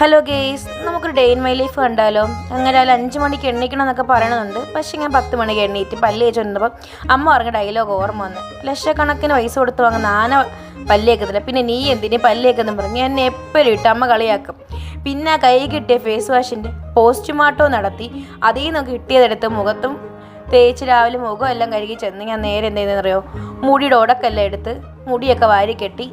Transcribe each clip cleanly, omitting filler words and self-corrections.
Hello guys, നമുക്കൊരു day in my life കണ്ടാലോ? അങ്ങനെ 5 മണിക്ക് എണ്ണീക്കണം എന്നൊക്കെ പറയണമെന്നുണ്ട്. പക്ഷേ ഞാൻ 10 മണിക്ക് എണ്ണീറ്റ് പല്ല് തേച്ച് വന്നപ്പോൾ അമ്മ പറഞ്ഞ ഡയലോഗ് ഓർമ്മ വന്ന്. ലക്ഷക്കണക്കിന് പൈസ കൊടുത്ത് വാങ്ങുന്ന ആന പല്ലേക്കത്തില്ല, പിന്നെ നീ എന്തിനു പല്ലേക്കെന്നും പറഞ്ഞ് എന്നെ എപ്പോഴും ഇട്ട് അമ്മ കളിയാക്കും. പിന്നെ കൈ കിട്ടിയ ഫേസ് വാഷിൻ്റെ പോസ്റ്റ്മോർട്ടം നടത്തി അതിൽ നിന്നൊക്കെ കിട്ടിയതെടുത്ത് മുഖത്തും തേച്ച് രാവിലെ മുഖം എല്ലാം കഴുകി ചെന്ന് ഞാൻ നേരെ എന്ത് ചെയ്യുന്നതെന്നറിയോ? മുടിയുടെ ഉടക്കെല്ലാം എടുത്ത് മുടിയൊക്കെ വാരി കെട്ടി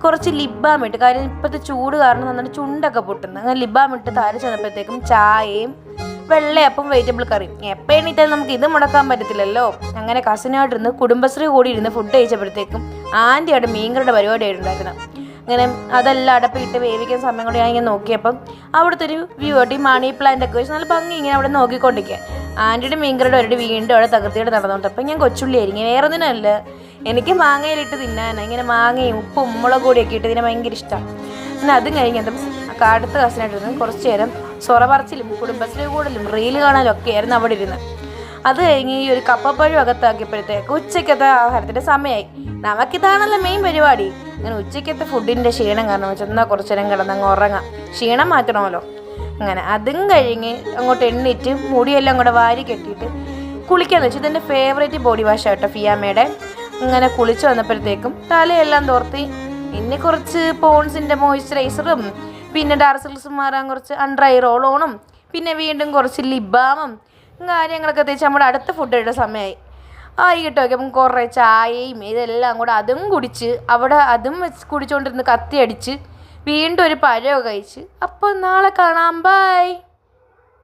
കുറച്ച് ലിബാം ഇട്ട്, കാര്യം ഇപ്പോഴത്തെ ചൂട് കാരണം നന്നായിട്ട് ചുണ്ടൊക്കെ പൊട്ടുന്നു. അങ്ങനെ ലിബാം ഇട്ട് താഴെ ചെന്നപ്പോഴത്തേക്കും ചായയും വെള്ളയപ്പം വെജിറ്റബിൾ കറിയും. എപ്പോൾ എണീറ്റാലും നമുക്ക് ഇത് മുടക്കാൻ പറ്റത്തില്ലല്ലോ. അങ്ങനെ കസിനായിട്ടിരുന്ന് കുടുംബശ്രീ കൂടി ഇരുന്ന് ഫുഡ് കഴിച്ചപ്പോഴത്തേക്കും ആൻറ്റിയുടെ മീൻകറിയുടെ പരിപാടിയായിട്ടുണ്ടായിരുന്നു. അങ്ങനെ അതെല്ലാം അടപ്പിട്ട് വേവിക്കുന്ന സമയം കൂടി ഞാൻ ഇങ്ങനെ നോക്കിയപ്പം അവിടുത്തെ ഒരു വ്യൂ ആയിട്ട് ഈ മണി പ്ലാന്റ് ഒക്കെ വെച്ച് നല്ല ഭംഗി ഇങ്ങനെ അവിടെ നോക്കിക്കൊണ്ടിരിക്കുക. ആൻറ്റിയുടെ മീൻകറിയുടെ ഒരു വീണ്ടും അവിടെ തകർത്തിയിട്ട് നടന്നുകൊണ്ട് അപ്പം ഞാൻ കൊച്ചുള്ളി ആയിരിക്കും, വേറെ ഒന്നിനല്ല, എനിക്ക് മാങ്ങയിലിട്ട് തിന്നാനാണ്. ഇങ്ങനെ മാങ്ങയും ഉപ്പും മുളക് പൊടിയൊക്കെ ഇട്ട് ഇതിനെ ഭയങ്കര ഇഷ്ടമാണ്. പിന്നെ അതും കഴിഞ്ഞതും അടുത്ത കസിനായിട്ടിരുന്ന് കുറച്ച് നേരം സൊറ പറച്ചിലും കുടുംബശ്രീ കൂടലും റീല് കാണാനും ഒക്കെ ആയിരുന്നു അവിടെ ഇരുന്ന്. അത് കഴിഞ്ഞ് ഈ ഒരു കപ്പപ്പഴം അകത്താക്കിയപ്പോഴത്തേക്ക് ഉച്ചയ്ക്കത്തെ ആഹാരത്തിൻ്റെ സമയമായി. നമുക്കിതാണല്ലോ മെയിൻ പരിപാടി. അങ്ങനെ ഉച്ചയ്ക്കത്തെ ഫുഡിൻ്റെ ക്ഷീണം കാരണം വെച്ചാൽ കുറച്ച് നേരം കിടന്നങ്ങ് ഉറങ്ങാം, ക്ഷീണം മാറ്റണമല്ലോ. അങ്ങനെ അതും കഴിഞ്ഞ് അങ്ങോട്ട് എണ്ണീറ്റ് മുടിയെല്ലാം കൂടെ വാരി കെട്ടിയിട്ട് കുളിക്കാന്ന് വെച്ചാൽ ഇതെൻ്റെ ഫേവറേറ്റ് ബോഡി വാഷ് ആട്ടോ, ഫിയാമയുടെ. ഇങ്ങനെ കുളിച്ച് വന്നപ്പോഴത്തേക്കും തലയെല്ലാം തോർത്തി പിന്നെ കുറച്ച് പോൺസിൻ്റെ മോയ്സ്ചറൈസറും പിന്നെ ഡാർക്ക് സർക്കിൾസ് മാറാൻ കുറച്ച് അണ്ടർ ഐ റോൾ ഓണും പിന്നെ വീണ്ടും കുറച്ച് ലിബാമും കാര്യങ്ങളൊക്കെ തേച്ച് നമ്മുടെ അടുത്ത ഫുഡ് ഇടുന്ന സമയമായി. ആയിട്ടോ അപ്പം കുറേ ചായയും ഇതെല്ലാം കൂടെ അതും കുടിച്ച് അവിടെ അതും വെച്ച് കുടിച്ചുകൊണ്ടിരുന്ന് കത്തി അടിച്ച് വീണ്ടും ഒരു പഴമൊക്കെ കഴിച്ച്. അപ്പോൾ നാളെ കാണാം, ബൈ.